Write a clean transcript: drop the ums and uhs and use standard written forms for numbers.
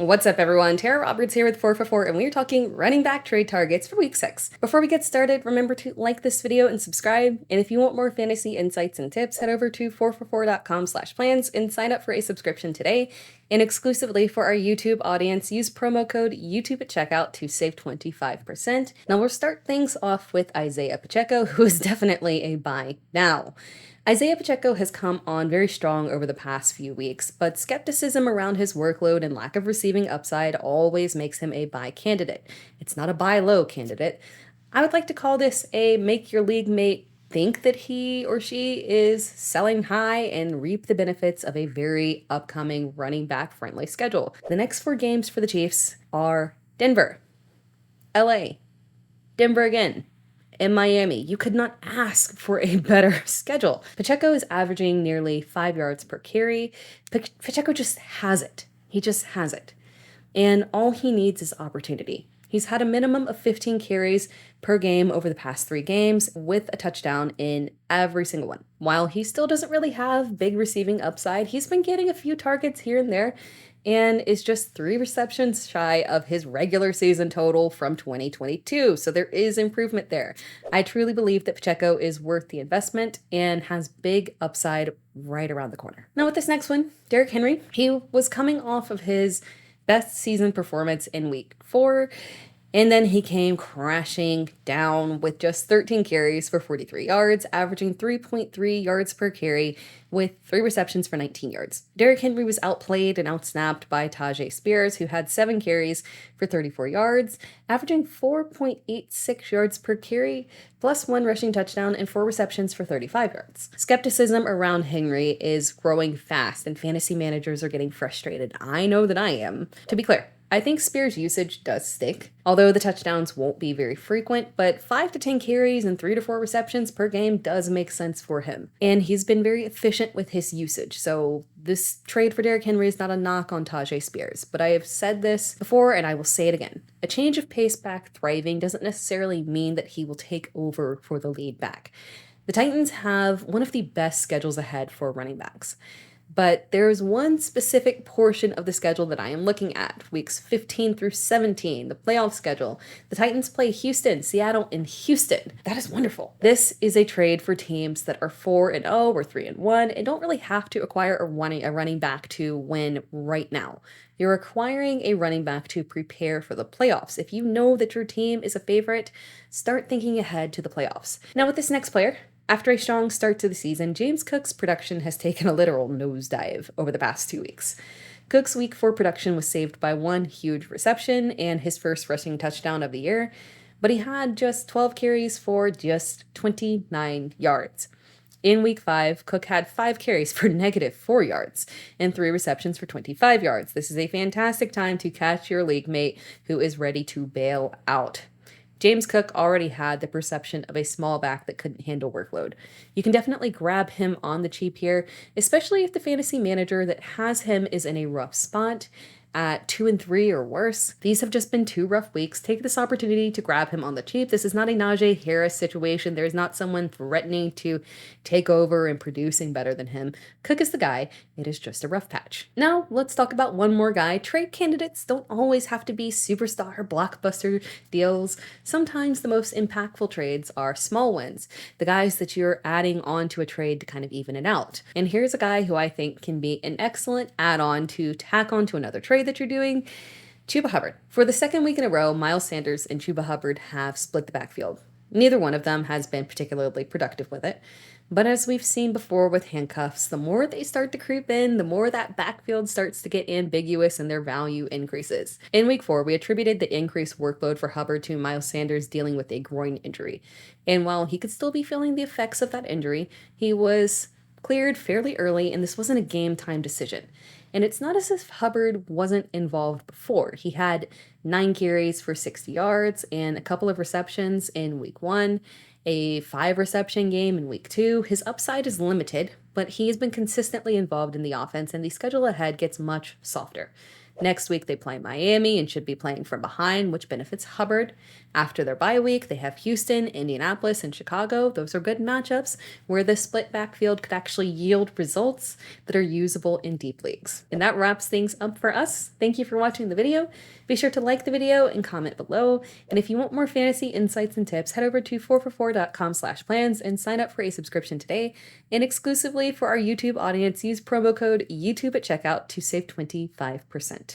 What's up, everyone? Tera Roberts here with 444, and we're talking running back trade targets for week 6. Before we get started, remember to like this video and subscribe. And if you want more fantasy insights and tips, head over to 444.com/plans and sign up for a subscription today. And exclusively for our YouTube audience, use promo code YouTube at checkout to save 25%. Now we'll start things off with Isiah Pacheco, who is definitely a buy now. Isiah Pacheco has come on very strong over the past few weeks, but skepticism around his workload and lack of receiving upside always makes him a buy candidate. It's not a buy low candidate. I would like to call this a make your league mate think that he or she is selling high and reap the benefits of a very upcoming running back friendly schedule. The next 4 games for the Chiefs are Denver, LA, Denver again, in Miami. You could not ask for a better schedule. Pacheco is averaging nearly 5 yards per carry. Pacheco just has it. He just has it. And all he needs is opportunity. He's had a minimum of 15 carries per game over the past 3 games with a touchdown in every single one. While he still doesn't really have big receiving upside, he's been getting a few targets here and there and is just 3 receptions shy of his regular season total from 2022. So there is improvement there. I truly believe that Pacheco is worth the investment and has big upside right around the corner. Now with this next one, Derrick Henry, he was coming off of his best season performance in week 4. And then he came crashing down with just 13 carries for 43 yards, averaging 3.3 yards per carry with 3 receptions for 19 yards. Derrick Henry was outplayed and outsnapped by Tyjae Spears, who had 7 carries for 34 yards, averaging 4.86 yards per carry, plus 1 rushing touchdown and 4 receptions for 35 yards. Skepticism around Henry is growing fast, and fantasy managers are getting frustrated. I know that I am. To be clear, I think Spears' usage does stick, although the touchdowns won't be very frequent, but 5 to 10 carries and 3 to 4 receptions per game does make sense for him. And he's been very efficient with his usage, so this trade for Derrick Henry is not a knock on Tyjae Spears, but I have said this before and I will say it again. A change of pace back thriving doesn't necessarily mean that he will take over for the lead back. The Titans have one of the best schedules ahead for running backs. But there's one specific portion of the schedule that I am looking at, weeks 15 through 17, the playoff schedule. The Titans play Houston, Seattle, and Houston. That is wonderful. This is a trade for teams that are 4-0 or 3-1 and don't really have to acquire a running back to win right now. You're acquiring a running back to prepare for the playoffs. If you know that your team is a favorite, start thinking ahead to the playoffs. Now with this next player, after a strong start to the season, James Cook's production has taken a literal nosedive over the past 2 weeks. Cook's week 4 production was saved by 1 huge reception and his first rushing touchdown of the year, but he had just 12 carries for just 29 yards. In week 5, Cook had 5 carries for -4 yards and 3 receptions for 25 yards. This is a fantastic time to catch your league mate who is ready to bail out. James Cook already had the perception of a small back that couldn't handle workload. You can definitely grab him on the cheap here, especially if the fantasy manager that has him is in a rough spot at 2-3 or worse. These have just been 2 rough weeks. Take this opportunity to grab him on the cheap. This is not a Najee Harris situation. There's not someone threatening to take over and producing better than him. Cook is the guy. It is just a rough patch. Now, let's talk about one more guy. Trade candidates don't always have to be superstar blockbuster deals. Sometimes the most impactful trades are small ones, the guys that you're adding on to a trade to kind of even it out. And here's a guy who I think can be an excellent add-on to tack on to another trade that you're doing. Chuba Hubbard. For the 2nd week in a row, Miles Sanders and Chuba Hubbard have split the backfield. Neither one of them has been particularly productive with it. But as we've seen before with handcuffs, the more they start to creep in, the more that backfield starts to get ambiguous and their value increases. In week 4, we attributed the increased workload for Hubbard to Miles Sanders dealing with a groin injury. And while he could still be feeling the effects of that injury, he was cleared fairly early, and this wasn't a game time decision. And it's not as if Hubbard wasn't involved before. He had 9 carries for 60 yards and a couple of receptions in week 1, a 5 reception game in week 2. His upside is limited, but he has been consistently involved in the offense, and the schedule ahead gets much softer. Next week, they play Miami and should be playing from behind, which benefits Hubbard. After their bye week, they have Houston, Indianapolis, and Chicago. Those are good matchups where the split backfield could actually yield results that are usable in deep leagues. And that wraps things up for us. Thank you for watching the video. Be sure to like the video and comment below. And if you want more fantasy insights and tips, head over to 4for4.com/plans and sign up for a subscription today. And exclusively for our YouTube audience, use promo code YouTube at checkout to save 25%.